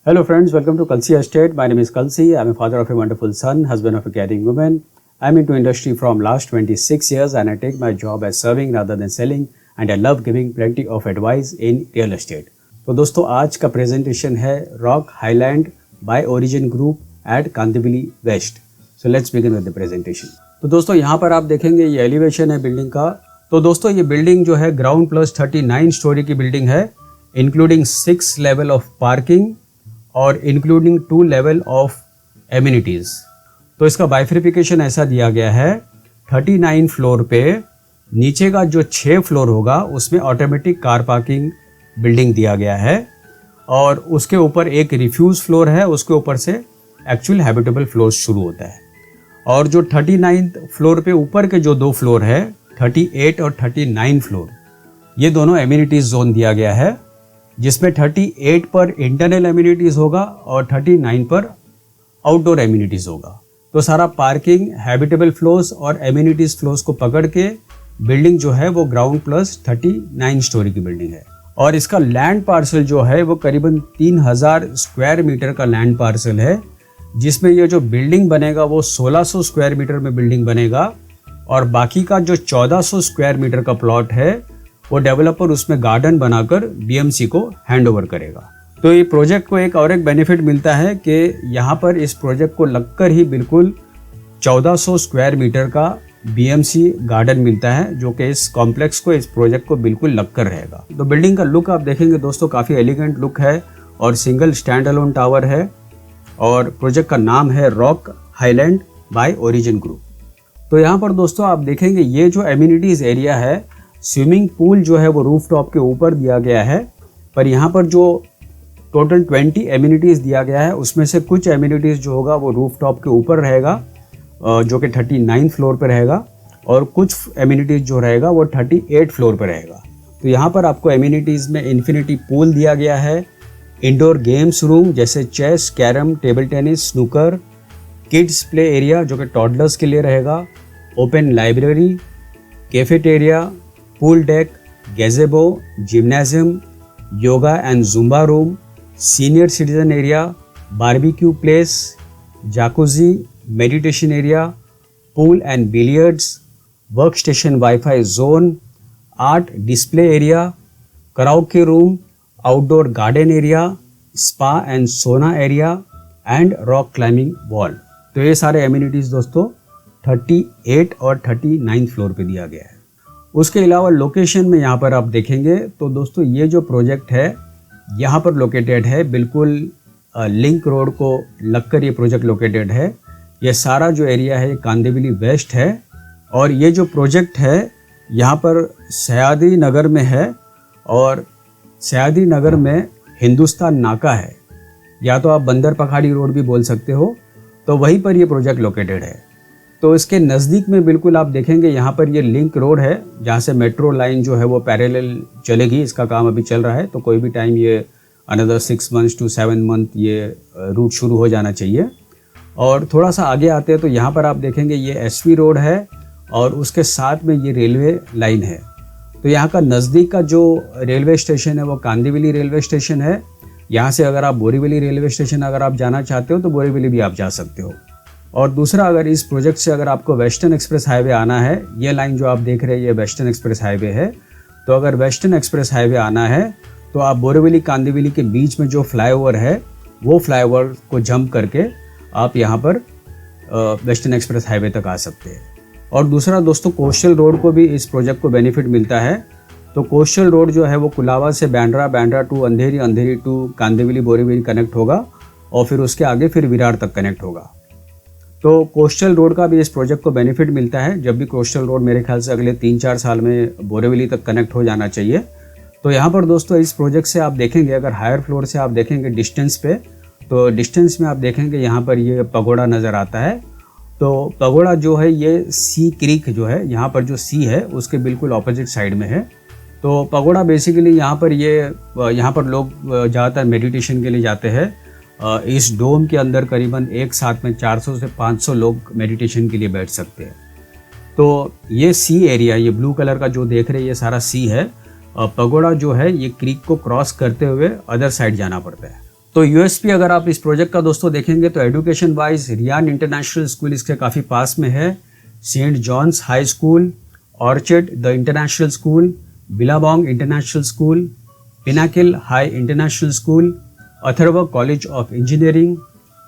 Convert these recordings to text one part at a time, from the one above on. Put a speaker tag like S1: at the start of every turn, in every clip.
S1: Hello friends, welcome to Kalsi Estate. My name is Kalsi. I'm a father of a wonderful son, husband of a caring woman. I'm into industry from last 26 years and I take my job as serving rather than selling and I love giving plenty of advice in real estate. तो दोस्तों आज का presentation है rock highland by origin group at Kandivali west. So let's begin with the presentation. तो दोस्तों यहाँ पर आप देखेंगे ये एलिवेशन है बिल्डिंग का. तो दोस्तों ये बिल्डिंग जो है ग्राउंड प्लस 39 स्टोरी की बिल्डिंग है, इंक्लूडिंग 6 लेवल ऑफ पार्किंग और इंक्लूडिंग 2 लेवल ऑफ एमिनिटीज़. तो इसका बाइफरिफिकेशन ऐसा दिया गया है, 39 फ्लोर पे नीचे का जो 6 फ्लोर होगा उसमें ऑटोमेटिक कार पार्किंग बिल्डिंग दिया गया है और उसके ऊपर एक रिफ्यूज फ्लोर है, उसके ऊपर से एक्चुअल हैबिटेबल फ्लोर शुरू होता है. और जो 39 फ्लोर पे ऊपर के जो 2 फ्लोर है 38 और 39 फ्लोर, ये दोनों एमिनिटीज़ जोन दिया गया है जिसमें 38 पर इंटरनल एमिनिटीज़ होगा और 39 पर आउटडोर एमिनिटीज़ होगा. तो सारा पार्किंग, हैबिटेबल फ्लोर्स और एमिनिटीज़ फ्लोर्स को पकड़ के बिल्डिंग जो है वो ग्राउंड प्लस 39 स्टोरी की बिल्डिंग है. और इसका लैंड पार्सल जो है वो करीबन 3000 स्क्वायर मीटर का लैंड पार्सल है, जिसमें ये जो बिल्डिंग बनेगा वो 1600 स्क्वायर मीटर में बिल्डिंग बनेगा और बाकी का जो 1400 स्क्वायर मीटर का प्लॉट है वो डेवलपर उसमें गार्डन बनाकर बीएमसी को हैंड ओवर करेगा. तो ये प्रोजेक्ट को एक और एक बेनिफिट मिलता है कि यहाँ पर इस प्रोजेक्ट को लगकर ही बिल्कुल 1400 स्क्वायर मीटर का बीएमसी गार्डन मिलता है, जो कि इस कॉम्प्लेक्स को, इस प्रोजेक्ट को बिल्कुल लगकर रहेगा. तो बिल्डिंग का लुक आप देखेंगे दोस्तों, काफ़ी एलिगेंट लुक है और सिंगल स्टैंड अलोन टावर है और प्रोजेक्ट का नाम है rock highland by origin group. तो यहाँ पर दोस्तों आप देखेंगे ये जो एमिनिटीज़ एरिया है, स्विमिंग पूल जो है वो रूफ टॉप के ऊपर दिया गया है, पर यहाँ पर जो टोटल 20 एमिनिटीज़ दिया गया है उसमें से कुछ एमिनिटीज़ जो होगा वो रूफ टॉप के ऊपर रहेगा जो कि 39 फ्लोर पर रहेगा और कुछ एमिनिटीज़ जो रहेगा वो 38 फ्लोर पर रहेगा. तो यहाँ पर आपको एमिनिटीज़ में इन्फिनिटी पूल दिया गया है, इंडोर गेम्स रूम जैसे chess, carrom, table tennis, snooker, kids play area जो कि टॉडलर्स के लिए रहेगा, open library, cafeteria, pool deck, gazebo, gymnasium, yoga and zumba room, senior citizen area, barbecue place, jacuzzi, meditation area, pool and billiards, work station, wifi zone, art display area, karaoke room, outdoor garden area, spa and sauna area and rock climbing wall. तो ये सारे amenities दोस्तों 38 और 39 floor पे दिया गया है. उसके अलावा लोकेशन में यहाँ पर आप देखेंगे तो दोस्तों ये जो प्रोजेक्ट है यहाँ पर लोकेटेड है, बिल्कुल लिंक रोड को लगकर ये प्रोजेक्ट लोकेटेड है. ये सारा जो एरिया है कांदिवली वेस्ट है और ये जो प्रोजेक्ट है यहाँ पर सयाद्री नगर में है और सयाद्री नगर में हिंदुस्तान नाका है, या तो आप बंदर पखाड़ी रोड भी बोल सकते हो, तो वहीं पर ये प्रोजेक्ट लोकेटेड है. तो इसके नज़दीक में बिल्कुल आप देखेंगे यहाँ पर ये लिंक रोड है जहाँ से मेट्रो लाइन जो है वो पैरेलल चलेगी. इसका काम अभी चल रहा है, तो कोई भी टाइम ये अनदर 6 months to 7 month ये रूट शुरू हो जाना चाहिए. और थोड़ा सा आगे आते हैं तो यहाँ पर आप देखेंगे ये एसवी रोड है और उसके साथ में ये रेलवे लाइन है. तो यहाँ का नज़दीक का जो रेलवे स्टेशन है वो कांदिवली रेलवे स्टेशन है. यहाँ से अगर आप बोरीवली रेलवे स्टेशन अगर आप जाना चाहते हो तो बोरीवली भी आप जा सकते हो. और दूसरा, अगर इस प्रोजेक्ट से अगर आपको वेस्टर्न एक्सप्रेस हाईवे आना है, ये लाइन जो आप देख रहे हैं ये वेस्टर्न एक्सप्रेस हाईवे है, तो अगर वेस्टर्न एक्सप्रेस हाईवे आना है तो आप बोरीवली कांदिवली के बीच में जो फ्लाईओवर है वो फ्लाईओवर को जंप करके आप यहाँ पर वेस्टर्न एक्सप्रेस हाईवे तक आ सकते हैं. और दूसरा दोस्तों, कोस्टल रोड को भी इस प्रोजेक्ट को बेनिफिट मिलता है. तो कोस्टल रोड जो है वो कुलावा से Bandra, Bandra to Andheri, Andheri to Kandivali, Borivali connect होगा और फिर उसके आगे फिर विरार तक कनेक्ट होगा. तो कोस्टल रोड का भी इस प्रोजेक्ट को बेनिफिट मिलता है. जब भी कोस्टल रोड मेरे ख्याल से अगले 3-4 साल में बोरीवली तक कनेक्ट हो जाना चाहिए. तो यहाँ पर दोस्तों इस प्रोजेक्ट से आप देखेंगे, अगर हायर फ्लोर से आप देखेंगे डिस्टेंस पे, तो डिस्टेंस में आप देखेंगे यहाँ पर ये पगोड़ा नज़र आता है. तो पगोड़ा जो है ये सी क्रीक जो है, यहाँ पर जो सी है उसके बिल्कुल ऑपोजिट साइड में है. तो पगोड़ा बेसिकली यहाँ पर लोग ज़्यादातर मेडिटेशन के लिए जाते हैं. इस डोम के अंदर करीबन एक साथ में 400 से 500 लोग मेडिटेशन के लिए बैठ सकते हैं. तो ये सी एरिया, ये ब्लू कलर का जो देख रहे हैं ये सारा सी है. पगोड़ा जो है ये क्रीक को क्रॉस करते हुए अदर साइड जाना पड़ता है. तो यूएसपी अगर आप इस प्रोजेक्ट का दोस्तों देखेंगे तो education wise Ryan international school इसके काफ़ी पास में है, Saint John's high school, Orchid the international school, Billabong international school, Pinnacle high international school, Atharva college of engineering,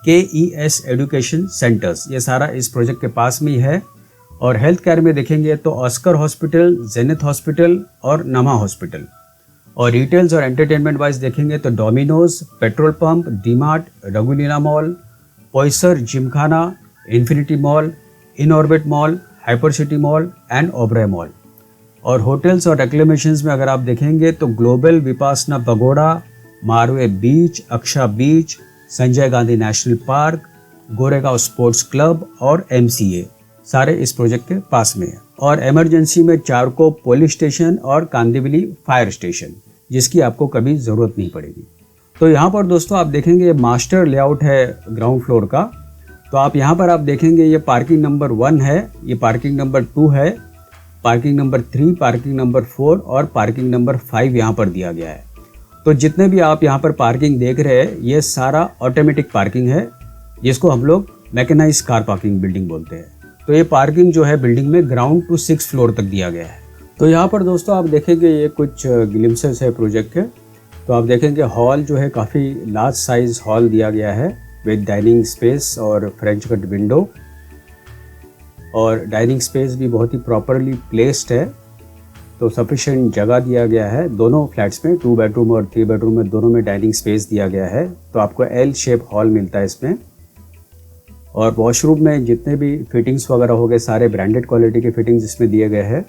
S1: KES education centres, ये सारा इस प्रोजेक्ट के पास में ही है। और हेल्थ केयर में देखेंगे तो ऑस्कर हॉस्पिटल, जेनिथ हॉस्पिटल और नमा हॉस्पिटल। और रिटेल्स और एंटरटेनमेंट वाइज देखेंगे तो डोमिनोज, पेट्रोल पंप, डीमार्ट, रघुलीला mall, Poisar gymkhana, infinity mall, in orbit mall, hyper city mall and Oberoi mall. और होटल्स और रेक्लेमेशंस में अगर आप देखेंगे तो global Vipassana pagoda, Marve beach, Aksa beach, Sanjay Gandhi national park, Goregaon sports club और MCA सारे इस प्रोजेक्ट के पास में है। और इमरजेंसी में चारकोप पुलिस स्टेशन और कांदिवली फायर स्टेशन, जिसकी आपको कभी ज़रूरत नहीं पड़ेगी। तो यहाँ पर दोस्तों आप देखेंगे मास्टर लेआउट है ग्राउंड फ्लोर का। तो आप यहाँ पर आप देखेंगे ये पार्किंग नंबर 1 है, ये पार्किंग नंबर 2 है, पार्किंग नंबर 3, पार्किंग नंबर 4 और पार्किंग नंबर 5 यहाँ पर दिया गया है। तो जितने भी आप यहाँ पर पार्किंग देख रहे हैं ये सारा ऑटोमेटिक पार्किंग है, जिसको हम लोग मैकेनाइज कार पार्किंग बिल्डिंग बोलते हैं। तो ये पार्किंग जो है बिल्डिंग में ग्राउंड टू 6th फ्लोर तक दिया गया है। तो यहाँ पर दोस्तों आप देखेंगे ये कुछ ग्लिम्सेस है प्रोजेक्ट के। तो आप देखेंगे हॉल जो है काफ़ी लार्ज साइज हॉल दिया गया है विद डाइनिंग स्पेस और फ्रेंच कट विंडो। और डाइनिंग स्पेस भी बहुत ही प्रॉपरली प्लेस्ड है, तो सफिशिएंट जगह दिया गया है दोनों फ्लैट्स में। 2 बेडरूम और 3 बेडरूम में दोनों में डाइनिंग स्पेस दिया गया है। तो आपको L शेप हॉल मिलता है इसमें। और वॉशरूम में जितने भी फिटिंग्स वगैरह हो गए सारे ब्रांडेड क्वालिटी के फिटिंग्स इसमें दिए गए हैं।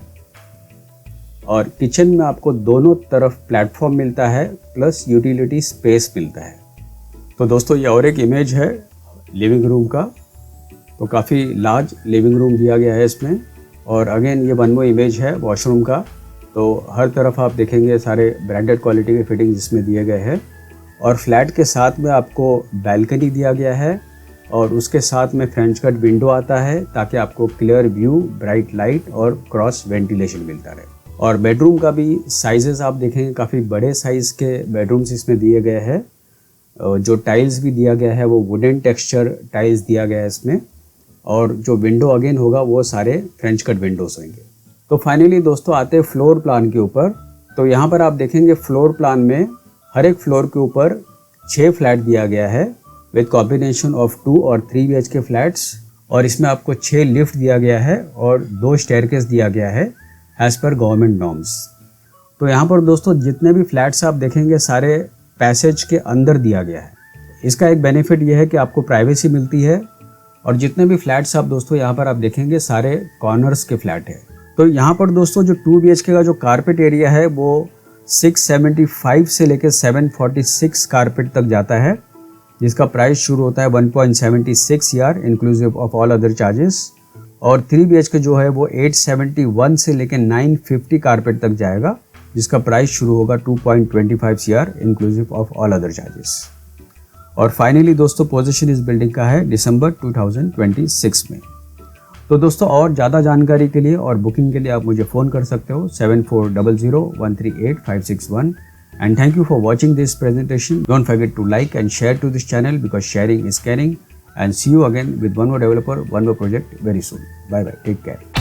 S1: और किचन में आपको दोनों तरफ प्लेटफॉर्म मिलता है प्लस यूटिलिटी स्पेस मिलता है। तो दोस्तों ये और एक इमेज है लिविंग रूम का। तो काफ़ी लार्ज लिविंग रूम दिया गया है इसमें। और अगेन ये 1 मोर इमेज है वॉशरूम का। तो हर तरफ आप देखेंगे सारे ब्रांडेड क्वालिटी के फिटिंग्स इसमें दिए गए हैं। और फ्लैट के साथ में आपको बैल्कनी दिया गया है और उसके साथ में फ्रेंच कट विंडो आता है ताकि आपको क्लियर व्यू, ब्राइट लाइट और क्रॉस वेंटिलेशन मिलता रहे। और बेडरूम का भी साइजेस आप देखेंगे काफ़ी बड़े साइज़ के बेडरूम्स इसमें दिए गए हैं। जो टाइल्स भी दिया गया है वो वुडन टेक्सचर टाइल्स दिया गया है इसमें। और जो विंडो अगेन होगा वो सारे फ्रेंच कट विंडोज़ होंगे। तो फाइनली दोस्तों आते हैं फ्लोर प्लान के ऊपर। तो यहाँ पर आप देखेंगे फ्लोर प्लान में हर एक फ्लोर के ऊपर 6 फ्लैट दिया गया है विद कॉम्बिनेशन ऑफ 2 और 3 BHK फ्लैट्स। और इसमें आपको 6 लिफ्ट दिया गया है और 2 स्टेयरकेस दिया गया है एज़ पर गवर्नमेंट नॉर्म्स। तो यहाँ पर दोस्तों जितने भी फ्लैट्स आप देखेंगे सारे पैसेज के अंदर दिया गया है। इसका एक बेनिफिट ये है कि आपको प्राइवेसी मिलती है। और जितने भी फ्लैट्स आप दोस्तों यहाँ पर आप देखेंगे सारे कॉर्नर्स के फ्लैट है। तो यहाँ पर दोस्तों जो 2 BHK का जो कारपेट एरिया है वो 675 से लेकर 746 कारपेट तक जाता है, जिसका प्राइस शुरू होता है 1.76 year inclusive of all other charges. और 3 BHK जो है वो 871 से लेकर 950 कारपेट तक जाएगा, जिसका प्राइस शुरू होगा 2.25 year inclusive of all other charges. और फाइनली दोस्तों पोजीशन इस बिल्डिंग का है दिसंबर 2026 में। तो दोस्तों और ज़्यादा जानकारी के लिए और बुकिंग के लिए आप मुझे फ़ोन कर सकते हो 7400138561। And thank you for watching this presentation. Don't forget to like and share to this channel because sharing is caring. And see you again with one more developer, one more project very soon. Bye bye. Take care.